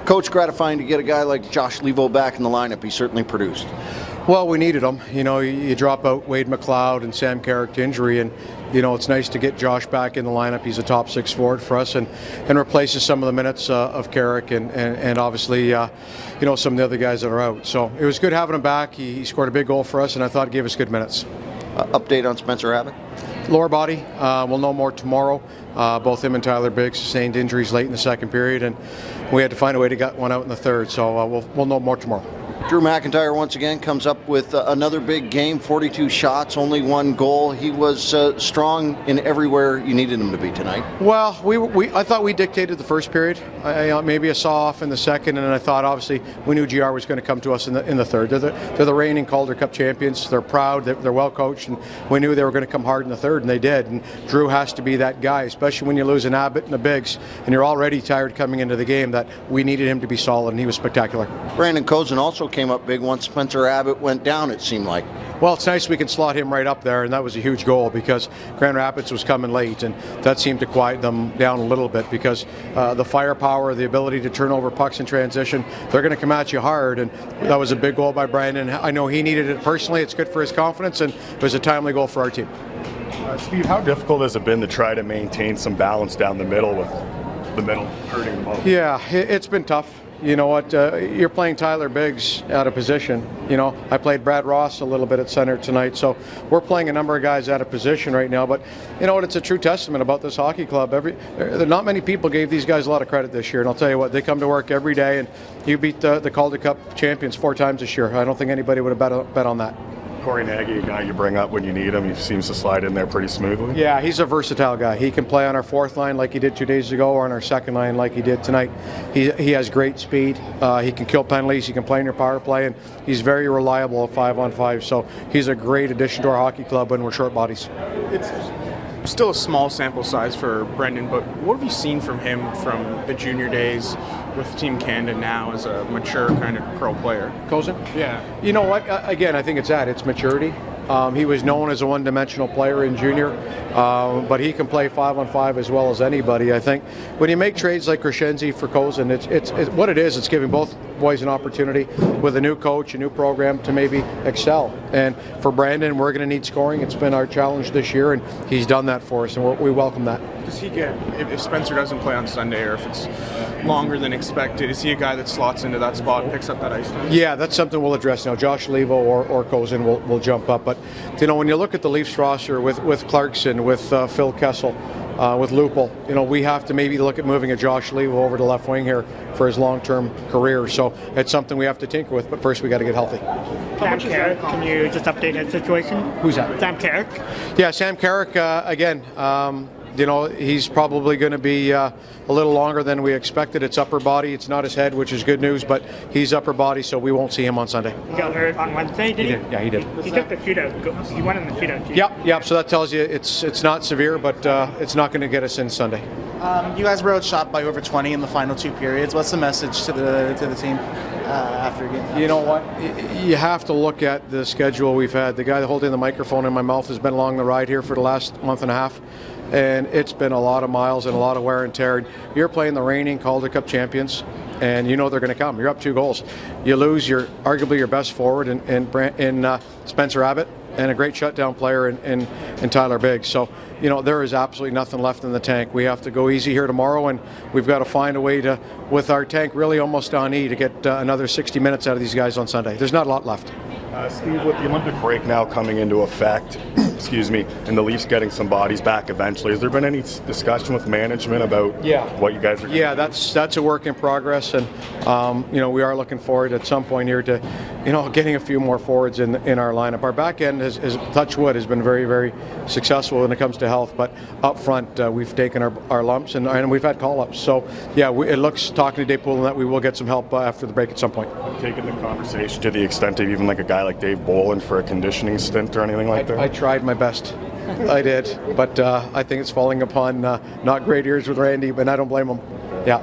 Coach, gratifying to get a guy like Josh Levo back in the lineup. He certainly produced. Well, we needed him. You know, you drop out Wade McLeod and Sam Carrick to injury, and you know it's nice to get Josh back in the lineup. He's a top six forward for us, and replaces some of the minutes of Carrick and obviously you know, some of the other guys that are out. So it was good having him back. He scored a big goal for us, and I thought he gave us good minutes. Update on Spencer Abbott? Lower body. We'll know more tomorrow. Both him and Tyler Biggs sustained injuries late in the second period, and we had to find a way to get one out in the third. So we'll know more tomorrow. Drew McIntyre once again comes up with another big game, 42 shots, only one goal. He was strong in everywhere you needed him to be tonight. Well, I thought we dictated the first period. Maybe a saw-off in the second, and I thought obviously we knew GR was going to come to us in the third. They're the reigning Calder Cup champions. They're proud. They're well coached, and we knew they were going to come hard in the third, and they did. And Drew has to be that guy, especially when you lose an Abbott and a Biggs, and you're already tired coming into the game. That we needed him to be solid, and he was spectacular. Brandon Kozin also came up big once Spencer Abbott went down, it seemed like. Well, it's nice we can slot him right up there, and that was a huge goal because Grand Rapids was coming late, and that seemed to quiet them down a little bit because the firepower, the ability to turn over pucks in transition, they're going to come at you hard, and that was a big goal by Brandon. I know he needed it personally. It's good for his confidence, and it was a timely goal for our team. Steve, how difficult has it been to try to maintain some balance down the middle with the middle hurting the most? Yeah, it's been tough. You know what, you're playing Tyler Biggs out of position. You know, I played Brad Ross a little bit at center tonight, so we're playing a number of guys out of position right now. But you know what, it's a true testament about this hockey club. Not many people gave these guys a lot of credit this year, and I'll tell you what, they come to work every day, and you beat the Calder Cup champions 4 times this year. I don't think anybody would have bet on that. Corey Nagy, a guy you bring up when you need him, he seems to slide in there pretty smoothly. Yeah, he's a versatile guy. He can play on our fourth line like he did 2 days ago, or on our second line like he did tonight. He has great speed. He can kill penalties. He can play in your power play, and he's very reliable at 5-on-5. So he's a great addition to our hockey club when we're short bodies. It's still a small sample size for Brendan, but what have you seen from him from the junior days with Team Canada now as a mature kind of pro player? Kozin? Yeah. You know what? Again, I think it's maturity. He was known as a one-dimensional player in junior, but he can play 5-on-5 as well as anybody. I think when you make trades like Crescenzi for Kozin, it's what it is. It's giving both boys an opportunity with a new coach, a new program to maybe excel. And for Brandon, we're going to need scoring. It's been our challenge this year, and he's done that for us, and we welcome that. Does he get, if Spencer doesn't play on Sunday, or if it's longer than expected, is he a guy that slots into that spot and picks up that ice time? Yeah, that's something we'll address now. Josh Levo or Kozin will jump up. But, you know, when you look at the Leafs roster with Clarkson, with Phil Kessel, with Lupul, you know, we have to maybe look at moving a Josh Levo over to left wing here for his long-term career. So it's something we have to tinker with, but first we got to get healthy. Sam Carrick, can you just update his situation? Who's that? Sam Carrick. Yeah, Sam Carrick, again, you know, he's probably going to be a little longer than we expected. It's upper body. It's not his head, which is good news, but he's upper body, so we won't see him on Sunday. He got hurt on Wednesday, did he? Yeah, he did. He took the shootout. He won in the shootout. Yep. So that tells you it's not severe, but it's not going to get us in Sunday. You guys were outshot by over 20 in the final 2 periods. What's the message to the team after a game? You know what? You have to look at the schedule we've had. The guy holding the microphone in my mouth has been along the ride here for the last month and a half. And it's been a lot of miles and a lot of wear and tear. You're playing the reigning Calder Cup champions, and you know they're going to come. You're up 2 goals. You lose arguably your best forward in Spencer Abbott, and a great shutdown player in Tyler Biggs. So, you know, there is absolutely nothing left in the tank. We have to go easy here tomorrow, and we've got to find a way to, with our tank really almost on E, to get another 60 minutes out of these guys on Sunday. There's not a lot left. Steve, with the Olympic break now coming into effect, excuse me, and the Leafs getting some bodies back eventually, has there been any discussion with management about what you guys are doing? Yeah, that's a work in progress, and you know, we are looking forward at some point here to, you know, getting a few more forwards in our lineup. Our back end has touch wood, has been very, very successful when it comes to health, but up front we've taken our lumps and we've had call-ups. So yeah, it looks, talking to Dave Poulin, that we will get some help after the break at some point. Taking the conversation to the extent of even like a guy like Dave Bolin for a conditioning stint or anything like that? I tried my best. I did, but I think it's falling upon not great ears with Randy, but I don't blame him. Yeah.